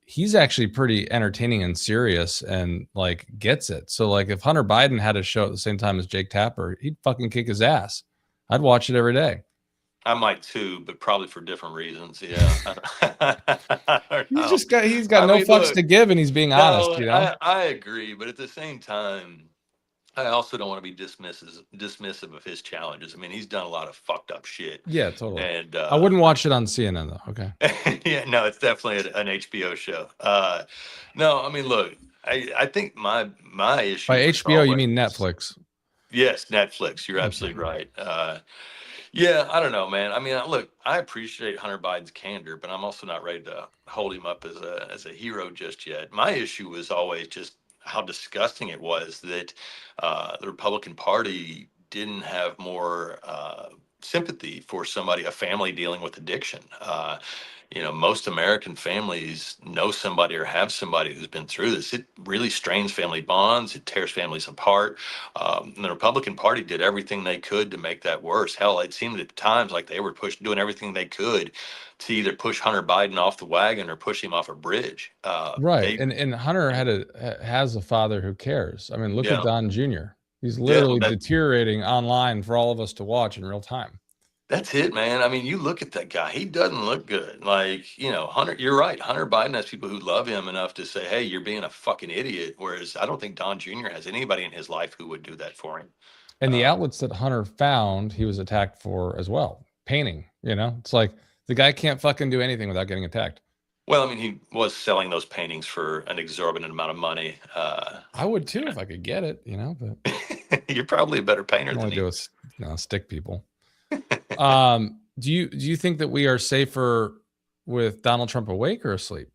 he's actually pretty entertaining and serious and like gets it. So like if Hunter Biden had a show at the same time as Jake Tapper, he'd fucking kick his ass. I'd watch it every day. I might too, but probably for different reasons. Yeah. I don't know. He's got I no mean, fucks look, to give, and he's being honest, no, I agree, but at the same time, I also don't want to be dismissive of his challenges. I mean, he's done a lot of fucked up shit. Yeah, totally. And I wouldn't watch it on CNN though. Okay. yeah, no, it's definitely an HBO show. No, I mean, look, I think my issue By was HBO, you always, mean Netflix? yes, Netflix. You're absolutely right. Yeah, I don't know, man. I mean, look, I appreciate Hunter Biden's candor, but I'm also not ready to hold him up as a hero just yet. My issue was always just how disgusting it was that the Republican Party didn't have more sympathy for a family dealing with addiction. Most American families know somebody or have somebody who's been through this. It really strains family bonds. It tears families apart. And the Republican Party did everything they could to make that worse. Hell, it seemed at times like they were doing everything they could to either push Hunter Biden off the wagon or push him off a bridge. Right. And Hunter has a father who cares. I mean, look at Yeah, Don Jr. He's yeah, literally deteriorating online for all of us to watch in real time. that's it, man. I mean, you look at that guy, he doesn't look good. Like, Hunter, you're right. Hunter Biden has people who love him enough to say, hey, you're being a fucking idiot. Whereas I don't think Don Jr. has anybody in his life who would do that for him. And the Uh, outlets that Hunter found, he was attacked for as well. Painting, it's like the guy can't fucking do anything without getting attacked. well, I mean, he was selling those paintings for an exorbitant amount of money. I would too if I could get it, but You're probably a better painter I than only he do is. is stick people. Do you think that we are safer with Donald Trump awake or asleep?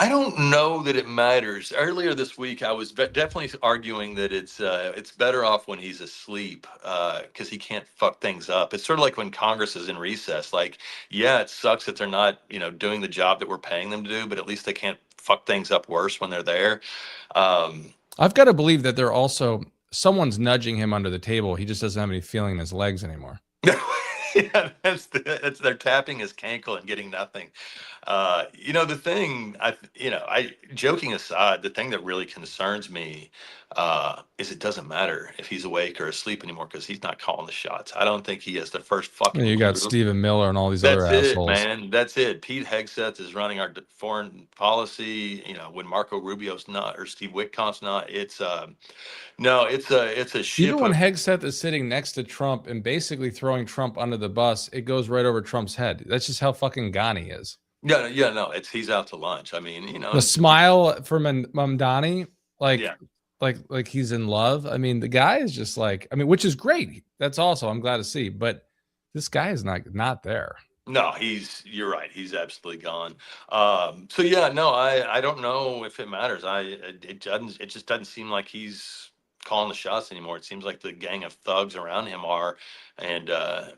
I don't know that it matters. Earlier this week, I was definitely arguing that it's better off when he's asleep because he can't fuck things up. It's sort of like when Congress is in recess. Like, yeah, it sucks that they're not, doing the job that we're paying them to do, but at least they can't fuck things up worse when they're there. Um, I've got to believe that they're also someone's nudging him under the table. He just doesn't have any feeling in his legs anymore. yeah, that's they're tapping his cankle and getting nothing. The thing I joking aside, the thing that really concerns me is it doesn't matter if he's awake or asleep anymore because he's not calling the shots. I don't think he has the first And fucking you got clue. Stephen Miller and all these other That's it, assholes. man. That's it. Pete Hegseth is running our foreign policy. When Marco Rubio's not or Steve Witkoff's not, it's no, it's a ship Even when of Hegseth is sitting next to Trump and basically throwing Trump under the bus, it goes right over Trump's head. That's just how fucking gone he is. yeah, no, it's he's out to lunch. I mean, The smile for Mamdani, like, yeah. like he's in love. I mean, the guy is just like, I mean, which is great. That's also I'm glad to see, but this guy is not there. No, you're right. He's absolutely gone. So yeah, no, I don't know if it matters. It just doesn't seem like he's calling the shots anymore. It seems like the gang of thugs around him are. And I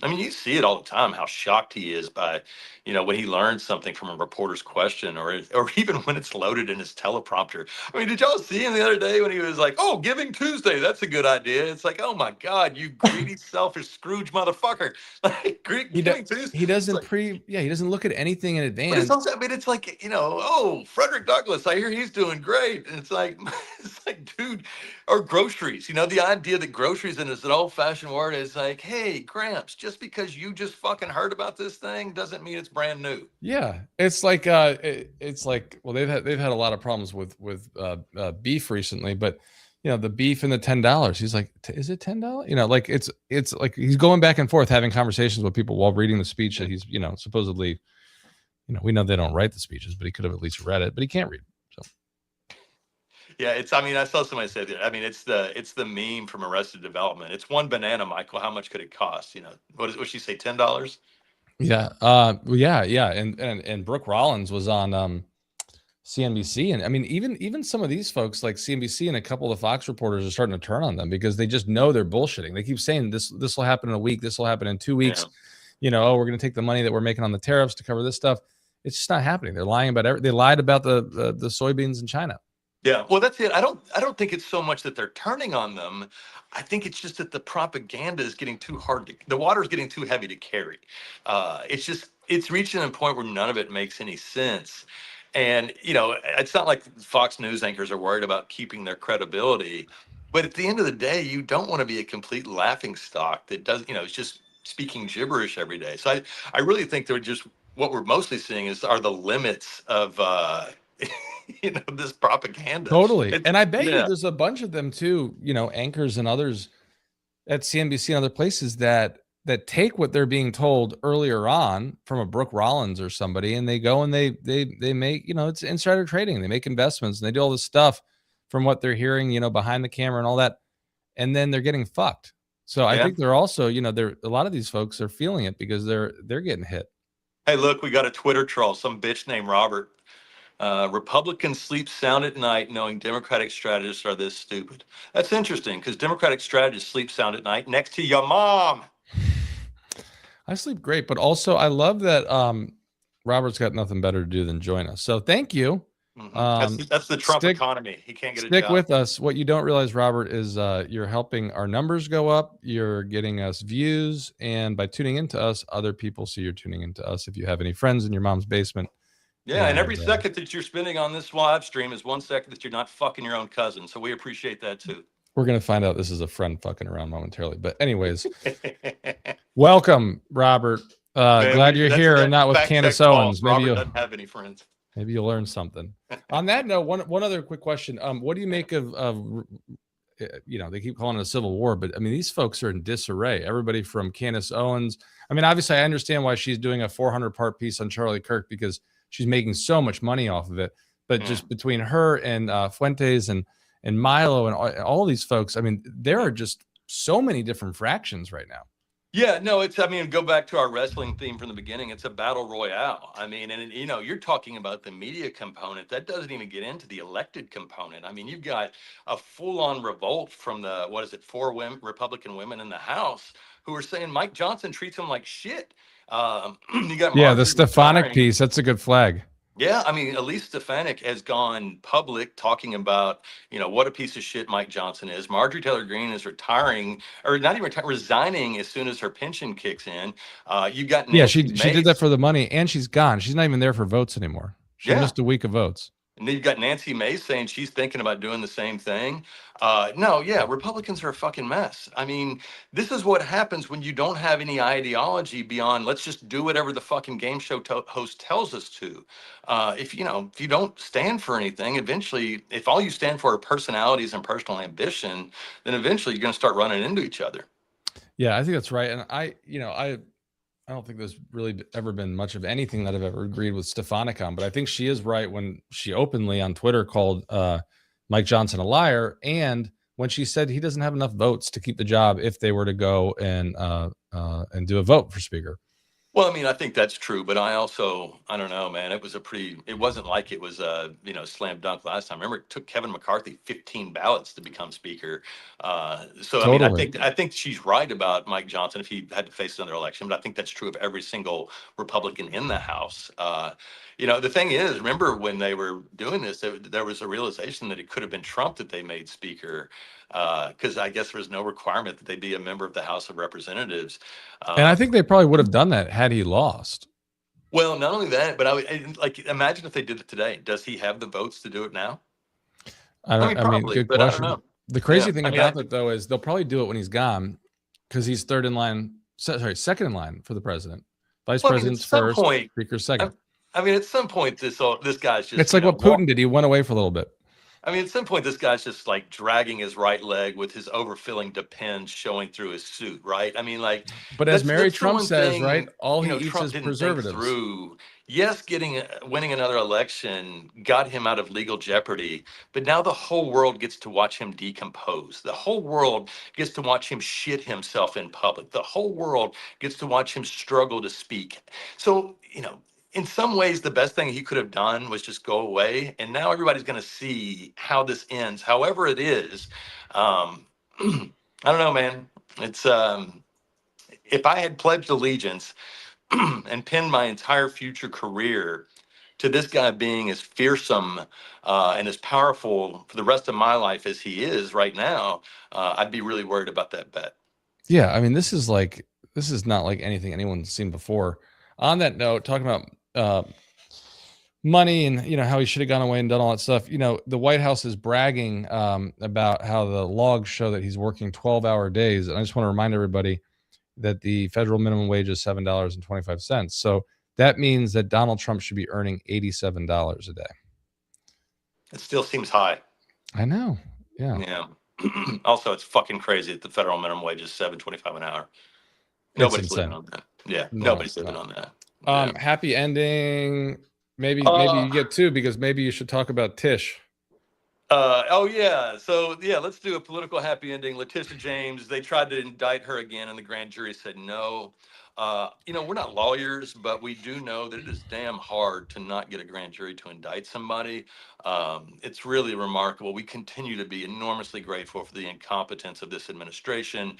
mean, you see it all the time, how shocked he is by, when he learns something from a reporter's question or even when it's loaded in his teleprompter. I mean, did y'all see him the other day when he was like, "Oh, Giving Tuesday, that's a good idea." It's like, oh my God, you greedy, selfish Scrooge motherfucker. Like Giving Tuesday. He It's doesn't like, he doesn't look at anything in but it's advance. also, I mean, it's like, oh, Frederick Douglass, I hear he's doing great. And it's like, it's like, dude, or groceries, the idea that groceries and is an old fashioned word is like, hey, Gramps, just because you just fucking heard about this thing doesn't mean it's brand new. Yeah, it's like it's like, well, they've had a lot of problems with beef recently, but the beef and the $10. He's like, is it $10? Like it's like he's going back and forth having conversations with people while reading the speech that he's supposedly, we know they don't write the speeches, but he could have at least read it, but he can't read. So Yeah, I mean, I saw somebody say that. I mean, it's the meme from Arrested Development. It's one banana, Michael. How much could it cost? What she say, $10? yeah, yeah, and Brooke Rollins was on CNBC, and I mean, even some of these folks like CNBC and a couple of Fox reporters are starting to turn on them because they just know they're bullshitting. They keep saying this will happen in a week, this will happen in 2 weeks. Yeah. Oh, we're going to take the money that we're making on the tariffs to cover this stuff. It's just not happening. They're lying about they lied about the soybeans in China. Yeah, well, that's it. I don't think it's so much that they're turning on them. I think it's just that the propaganda is getting too hard the water is getting too heavy to carry. It's reaching a point where none of it makes any sense. And it's not like Fox News anchors are worried about keeping their credibility, but at the end of the day, you don't want to be a complete laughing stock that does, it's just speaking gibberish every day. So I really think they're just what we're mostly seeing are the limits of this propaganda. Totally. And I bet you Yeah. there's a bunch of them too, anchors and others at CNBC and other places that take what they're being told earlier on from a Brooke Rollins or somebody, and they go and they make, it's insider trading. They make investments and they do all this stuff from what they're hearing, behind the camera and all that. And then they're getting fucked. So I think they're also, they're a lot of these folks are feeling it because they're getting hit. Hey, look, we got a Twitter troll, some bitch named Robert. Republicans sleep sound at night knowing Democratic strategists are this stupid. That's interesting because Democratic strategists sleep sound at night next to your mom. I sleep great, but also I love that Robert's got nothing better to do than join us. So thank you. That's the Trump economy. He can't get a job. Stick with us. What you don't realize, Robert, is you're helping our numbers go up. You're getting us views. And by tuning into us, other people see you're tuning into us. If you have any friends in your mom's basement. Yeah, and every second that you're spending on this live stream is 1 second that you're not fucking your own cousin. So we appreciate that too. We're going to find out this is a friend fucking around momentarily. But anyways, welcome, Robert. Glad you're here and not with Candace Owens. Maybe Robert doesn't have any friends. Maybe you'll learn something. On that note, one other quick question. What do you make of they keep calling it a civil war, but I mean, these folks are in disarray. Everybody from Candace Owens. I mean, obviously I understand why she's doing a 400-part piece on Charlie Kirk because she's making so much money off of it. But just between her and Fuentes and Milo and all these folks, I mean, there are just so many different fractions right now. Yeah, no, I mean, go back to our wrestling theme from the beginning. It's a battle royale. I mean, and you're talking about the media component. That doesn't even get into the elected component. I mean, you've got a full-on revolt from the, what is it, four women, Republican women in the House who are saying Mike Johnson treats them like shit. You got Yeah, the Marjorie Stefanik retiring. piece, that's a good flag. Yeah, I mean, Elise Stefanik has gone public talking about, what a piece of shit Mike Johnson is. Marjorie Taylor Greene is retiring, or not even resigning as soon as her pension kicks in. You got Yeah, Nancy she did that Mace. for the money, and she's gone. She's not even there for votes anymore. She Yeah. missed a week of votes. And then you've got Nancy Mace saying she's thinking about doing the same thing. No, yeah, Republicans are a fucking mess. I mean, this is what happens when you don't have any ideology beyond let's just do whatever the fucking game show host tells us to. If you don't stand for anything, eventually, if all you stand for are personalities and personal ambition, then eventually you're going to start running into each other. Yeah, I think that's right. And I don't think there's really ever been much of anything that I've ever agreed with Stefanik on, but I think she is right when she openly on Twitter called Mike Johnson a liar, and when she said he doesn't have enough votes to keep the job if they were to go and do a vote for speaker. Well, I mean, I think that's true, but I don't know, man. It wasn't like it was slam dunk last time. Remember, it took Kevin McCarthy 15 ballots to become speaker. So, I mean, Totally. I think she's right about Mike Johnson if he had to face another election, but I think that's true of every single Republican in the House. The thing is, remember when they were doing this, there was a realization that it could have been Trump that they made speaker, because I guess there was no requirement that they be a member of the House of Representatives. And I Um, think they probably would have done that had he lost. Well, not only that, but like imagine if they did it today. Does he have the votes to do it now? I mean, I mean, probably, good but I don't question. know. The Yeah, crazy thing I mean, about that though is they'll probably do it when he's gone because he's third in line. Second in line for the president. Vice well, I mean, at president's some first, point, speaker I, second. I mean, at some point, this guy's It's just like what Putin did. He went away for a little bit. I mean, at some point, this guy's just like dragging his right leg with his overfilling Depends showing through his suit, right? I mean, like But as Mary that's the Trump one says, right, thing all he eats Trump is didn't think preservatives. through. Yes, winning another election got him out of legal jeopardy, but now the whole world gets to watch him decompose. The whole world gets to watch him shit himself in public. The whole world gets to watch him struggle to speak. So, in some ways, the best thing he could have done was just go away. And now everybody's going to see how this ends, however it is. Um, I don't know, man. It's if I had pledged allegiance and pinned my entire future career to this guy being as fearsome and as powerful for the rest of my life as he is right now, I'd be really worried about that bet. Yeah, I mean, this is not like anything anyone's seen before. On that note, talking about money and how he should have gone away and done all that stuff. The White House is bragging about how the logs show that he's working 12-hour days, and I just want to remind everybody that the federal minimum wage is $7.25. So that means that Donald Trump should be earning $87 a day. It still seems high. I know. Yeah. Yeah. Also, it's fucking crazy that the federal minimum wage is $7.25 an hour. It's Nobody's living insane. on that. Yeah, No, nobody's it's living not. on that. Yeah. Happy ending. Maybe Uh, you get two because maybe you should talk about Tish. oh yeah. So yeah, let's do a political happy ending. Letitia James, they tried to indict her again, and the grand jury said no. We're not lawyers, but we do know that it is damn hard to not get a grand jury to indict somebody. It's really remarkable. We continue to be enormously grateful for the incompetence of this administration.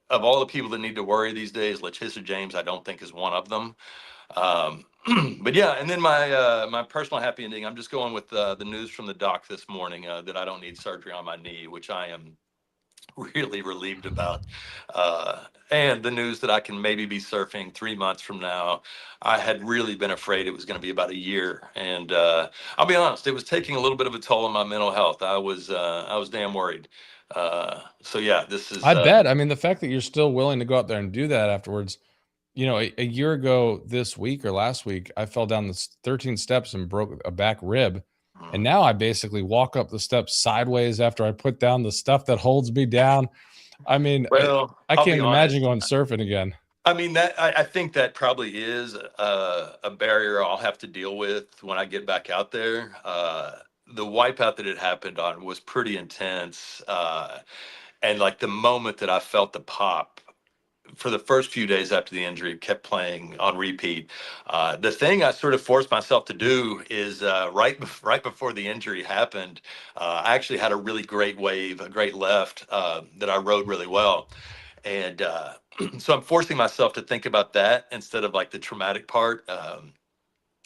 Of all the people that need to worry these days, Letitia James, I don't think is one of them. Um, but yeah, and then my personal happy ending. I'm just going with the news from the doc this morning that I don't need surgery on my knee, which I am really relieved about. And the news that I can maybe be surfing 3 months from now. I had really been afraid it was going to be about a year, and I'll be honest, it was taking a little bit of a toll on my mental health. I was damn worried. So yeah, this is. I bet. I mean, the fact that you're still willing to go out there and do that afterwards. A year ago this week or last week, I fell down the 13 steps and broke a back rib. And now I basically walk up the steps sideways after I put down the stuff that holds me down. I mean, Well, I I'll can't be imagine honest. going surfing again. I mean that I think that probably is a barrier I'll have to deal with when I get back out there. The wipeout that it happened on was pretty intense, and like the moment that I felt the pop, for the first few days after the injury, kept playing on repeat. The thing I sort of forced myself to do is right before the injury happened, I actually had a really great wave, a great left that I rode really well. And so I'm forcing myself to think about that instead of like the traumatic part.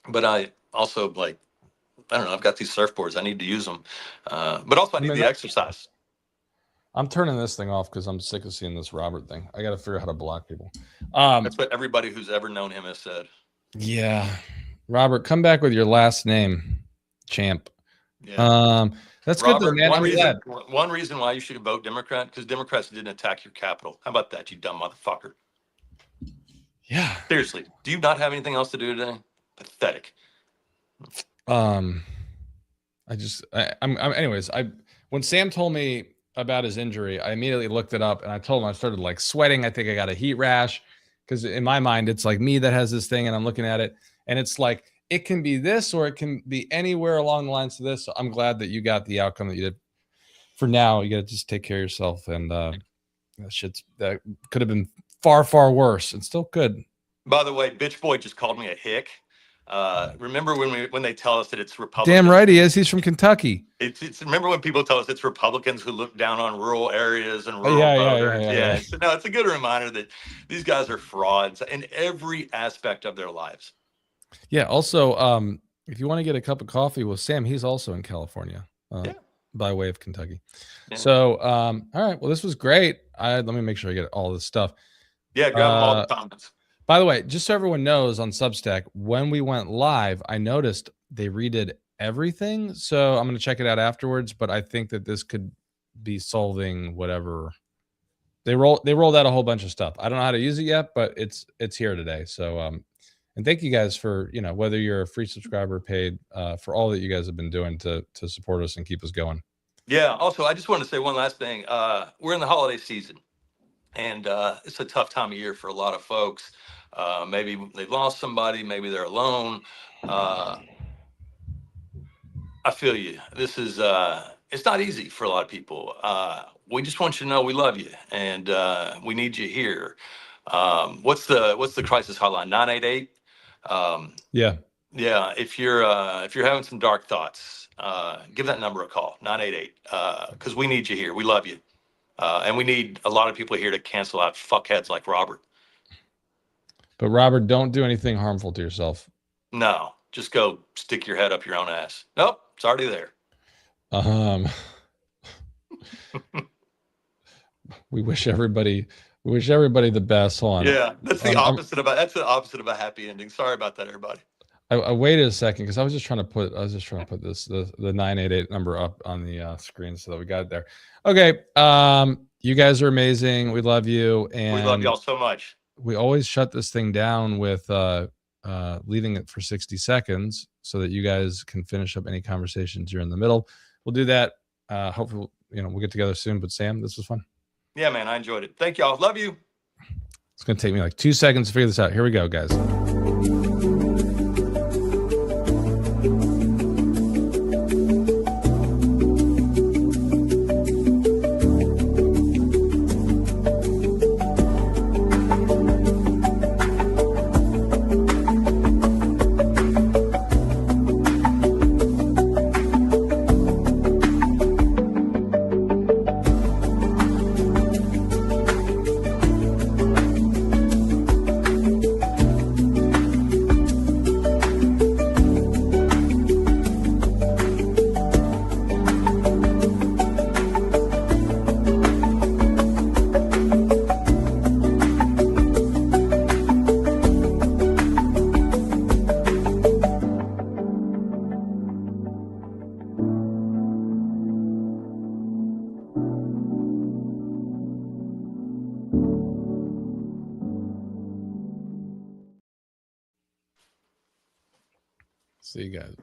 But I also like, I don't know, I've got these surfboards. I need to use them. But also I need the exercise. I'm turning this thing off because I'm sick of seeing this Robert thing. I got to figure out how to block people. That's what everybody who's ever known him has said. Yeah. Robert, come back with your last name, champ. Yeah. That's Robert, good though, man. one reason why you should vote Democrat, because Democrats didn't attack your Capitol. How about that, you dumb motherfucker? Yeah. Seriously, do you not have anything else to do today? Pathetic. Anyways, when Sam told me about his injury, I immediately looked it up and I told him I started like sweating. I think I got a heat rash because in my mind, it's like me that has this thing and I'm looking at it and it's like, it can be this or it can be anywhere along the lines of this. So I'm glad that you got the outcome that you did. For now, you got to just take care of yourself. And that could have been far, far worse and still could. By the way, bitch boy just called me a hick. Remember when they tell us that it's Republicans? Damn right he is. He's from Kentucky. It's remember when people tell us it's Republicans who look down on rural areas and rural voters. Yeah. So, no, it's a good reminder that these guys are frauds in every aspect of their lives. Yeah. Also, if you want to get a cup of coffee with Sam, he's also in California, by way of Kentucky. Yeah. So, all right. Well, this was great. Let me make sure I get all this stuff. Yeah, grab them all the comments. By the way, just so everyone knows on Substack, when we went live, I noticed they redid everything. So I'm going to check it out afterwards. But I think that this could be solving whatever they rolled out a whole bunch of stuff. I don't know how to use it yet, but it's here today. So and thank you guys for, whether you're a free subscriber or paid, for all that you guys have been doing to support us and keep us going. Yeah. Also, I just wanted to say one last thing. We're in the holiday season, and it's a tough time of year for a lot of folks. Maybe they've lost somebody. Maybe they're alone. I feel you. This is it's not easy for a lot of people. We just want you to know we love you and we need you here. What's the crisis hotline? 988. Yeah. If you're having some dark thoughts, give that number a call. 988. Because we need you here. We love you, and we need a lot of people here to cancel out fuckheads like Robert. But Robert, don't do anything harmful to yourself. No, just go stick your head up your own ass. Nope, it's already there. We wish everybody the best. Hold on. Yeah, that's the opposite of a happy ending. Sorry about that, everybody. I waited a second because I was just trying to put this the 988 number up on the screen so that we got it there. Okay. You guys are amazing. We love you, and we love y'all so much. We always shut this thing down with leaving it for 60 seconds so that you guys can finish up any conversations you're in the middle. We'll do that. Hopefully, we'll get together soon. But Sam, this was fun. Yeah, man, I enjoyed it. Thank y'all. Love you. It's going to take me like 2 seconds to figure this out. Here we go, guys. See you guys.